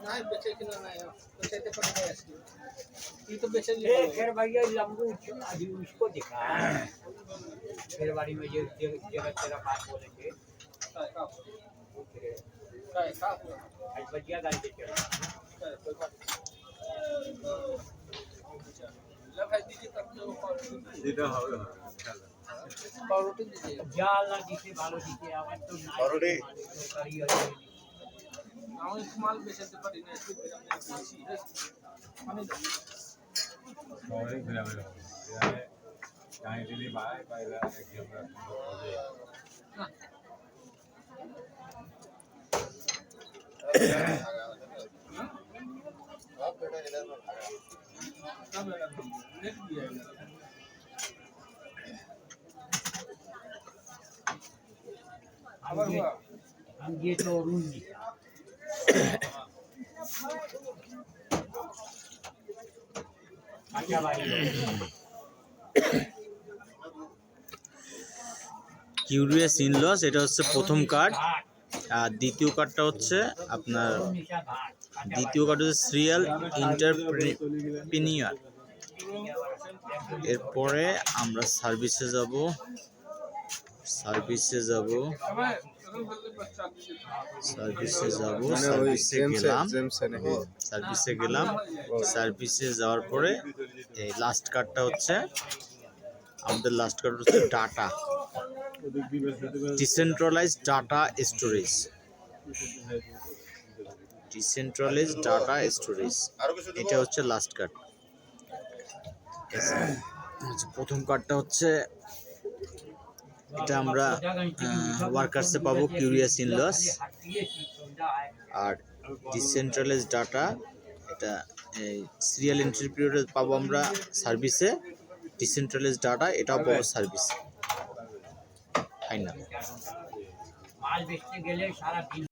নাই বেচে কিনা নাই बेचते पड़ गए ये तो बेचे फिर भैया लंबू अभी उसको दिखा फिर बारी में ये जगह तेरा बात बोले थे आज बढ़िया गाड़ी पे चल पावरोटी दीजिए जाल ना दिखे भालो दिखे आवाज तो ना पावरोटी करी हम इस्तेमाल बेचते पड़ी ना इसको फिर हमने बेची हमें সবাই ঘুরে বেড়াবো এখানে কাহিনী ভাই বাইরে একদম हम ये तो रूम अच्छा भाई কিউরিয়াস ইনলস এটা হচ্ছে প্রথম কার্ড আর দ্বিতীয় কার্ডটা হচ্ছে আপনার দ্বিতীয় কার্ড হচ্ছে সিরিয়াল এন্টারপ্রেনিউর। এরপরে আমরা সার্ভিসে যাব সার্ভিসে গেলাম সার্ভিসে যাওয়ার পরে এই লাস্ট কার্ডটা হচ্ছে আমাদের লাস্ট কার্ড হচ্ছে ডাটা ডিসেন্ট্রালাইজড ডাটা স্টোরেজ এটা হচ্ছে লাস্ট কার্ড। প্রথম কার্ডটা হচ্ছে এটা আমরা ওয়ার্কার্সে পাবো কিউরিয়াস ইনলস আর ডিসেন্ট্রালাইজড ডাটা এটা সিরিয়াল এন্ট্রি পিরিয়ডে পাবো আমরা সার্ভিসে ডিসেন্ট্রালাইজড ডাটা এটাও পাবো সার্ভিসে ফাইনাল माल बेचने के लिए सारा दिन